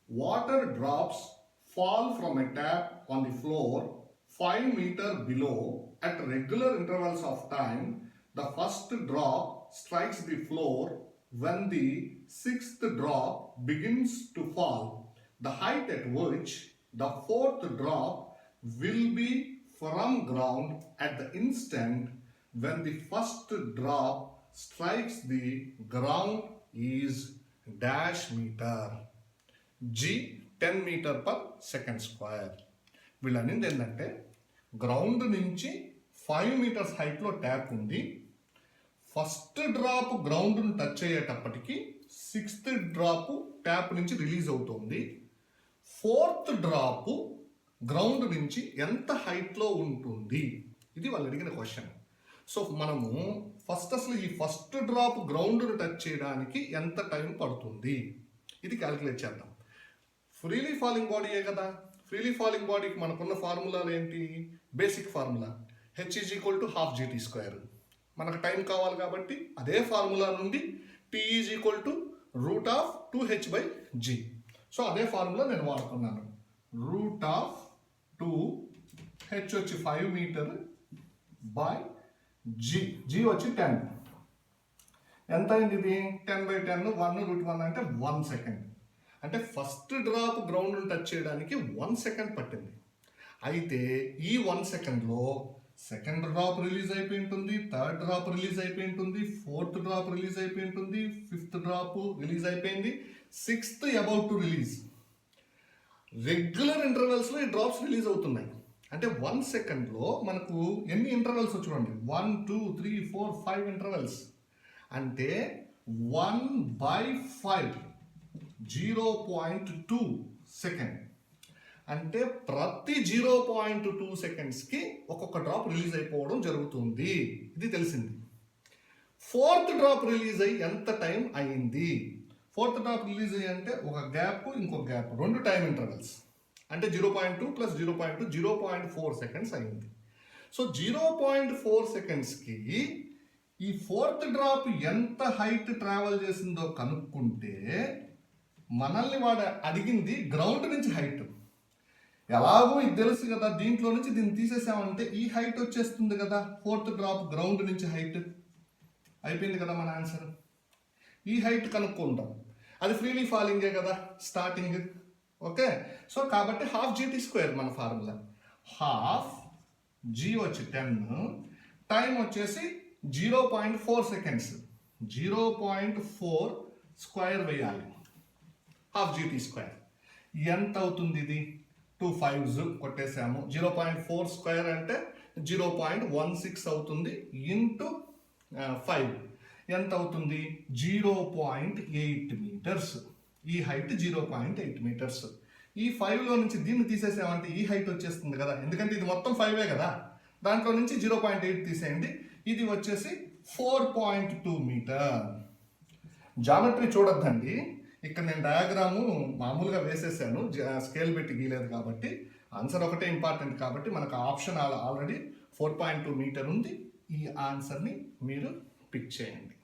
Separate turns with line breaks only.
water drops fall from a tap on the floor 5 meters below at regular intervals of time. The first drop strikes the floor when the sixth drop begins to fall. The height at which the fourth drop will be from ground at the instant when the first drop strikes the ground is dash meter. G 10 metre per second square. వీళ్ళనింది ఏంటంటే ground నుంచి 5 metres హైట్లో tap ఉంది. First drop గ్రౌండ్ను touch అయ్యేటప్పటికి sixth drop tap నుంచి release అవుతుంది. Fourth drop ground నుంచి ఎంత హైట్లో ఉంటుంది, ఇది వాళ్ళు అడిగిన క్వశ్చన్. సో మనము అసలు ఈ ఫస్ట్ డ్రాప్ గ్రౌండ్ను టచ్ చేయడానికి ఎంత టైం పడుతుంది, ఇది క్యాలిక్యులేట్ చేద్దాం. ఫ్రీలీ ఫాలింగ్ బాడీయే కదా. ఫ్రీలీ ఫాలింగ్ బాడీకి మనకున్న ఫార్ములాలు ఏంటి? Basic formula h is equal to ½ GT². మనకు టైం కావాలి కాబట్టి అదే ఫార్ములా నుండి t is equal to √2h/g. So అదే ఫార్ములా నేను వాడుతున్నాను. √2h వచ్చి 5 మీటర్ బై g. g వచ్చి 10. ఎంత అయింది ఇది? 10/10 1√1 అంటే 1 సెకండ్. అంటే ఫస్ట్ డ్రాప్ గ్రౌండ్ను టచ్ చేయడానికి 1 సెకండ్ పట్టింది. అయితే ఈ 1 సెకండ్లో సెకండ్ డ్రాప్ రిలీజ్ అయిపోయి ఉంటుంది, థర్డ్ డ్రాప్ రిలీజ్ అయిపోయి ఉంటుంది, ఫోర్త్ డ్రాప్ రిలీజ్ అయిపోయి ఉంటుంది, ఫిఫ్త్ డ్రాప్ రిలీజ్ అయిపోయింది, sixth about to release. Regular ఇంటర్వెల్స్లో ఈ డ్రాప్స్ రిలీజ్ అవుతున్నాయి. అంటే 1 సెకండ్లో మనకు ఎన్ని ఇంటర్వెల్స్ చూడండి, 1 2 3 4 5 ఇంటర్వెల్స్. అంటే 1/5 0.2 సెకండ్. అంటే ప్రతి 0.2 సెకండ్స్కి ఒక్కొక్క డ్రాప్ రిలీజ్ అయిపోవడం జరుగుతుంది. ఇది తెలిసింది. ఫోర్త్ డ్రాప్ రిలీజ్ అయ్యి ఎంత టైం అయింది? ఫోర్త్ డ్రాప్ రిలీజ్ అయ్యి అంటే ఒక గ్యాప్ ఇంకొక గ్యాప్, 2 టైం ఇంటర్వెల్స్. అంటే 0.2 + 0.2 0.4 సెకండ్స్ అయింది. సో 0.4 సెకండ్స్కి ఈ ఫోర్త్ డ్రాప్ ఎంత హైట్ ట్రావెల్ చేసిందో కనుక్కుంటే మనల్ని వాడు అడిగింది గ్రౌండ్ నుంచి హైట్. ఎలాగో ఇది తెలుసు కదా, దీంట్లో నుంచి దీన్ని తీసేసామంటే ఈ హైట్ వచ్చేస్తుంది కదా. ఫోర్త్ డ్రాప్ గ్రౌండ్ నుంచి హైట్ అయిపోయింది కదా మన ఆన్సర్. ఈ హైట్ కనుక్కుంటాం. అది ఫ్రీలీ ఫాలింగే కదా స్టార్టింగ్. ఓకే. సో కాబట్టి ½ GT² మన ఫార్ములా. ½ g వచ్చి 10, టైం వచ్చేసి 0.4 సెకండ్స్. 0.4 స్క్వేర్ వేయాలి. ½ GT². ఎంత అవుతుంది ఇది? 2 5s కొట్టేసాము. 0.4 స్క్వేర్ అంటే 0.16 అవుతుంది. ఇంటూ 5 ఎంత అవుతుంది? 0.8 మీటర్స్. ఈ హైట్ 0.8 మీటర్స్. ఈ 5లో నుంచి దీన్ని తీసేసామంటే ఈ హైట్ వచ్చేస్తుంది కదా, ఎందుకంటే ఇది మొత్తం 5ఏ కదా. దాంట్లో నుంచి 0.8 తీసేయండి. ఇది వచ్చేసి 4.2 మీటర్. జామెట్రీ చూడొద్దండి. ఇక్కడ నేను డయాగ్రాము మామూలుగా వేసేసాను, స్కేల్ పెట్టి గీయలేదు కాబట్టి. ఆన్సర్ ఒకటే ఇంపార్టెంట్ కాబట్టి మనకు ఆప్షన్ ఆల్రెడీ 4.2 మీటర్ ఉంది. ఈ ఆన్సర్ని మీరు పిక్ చేయండి.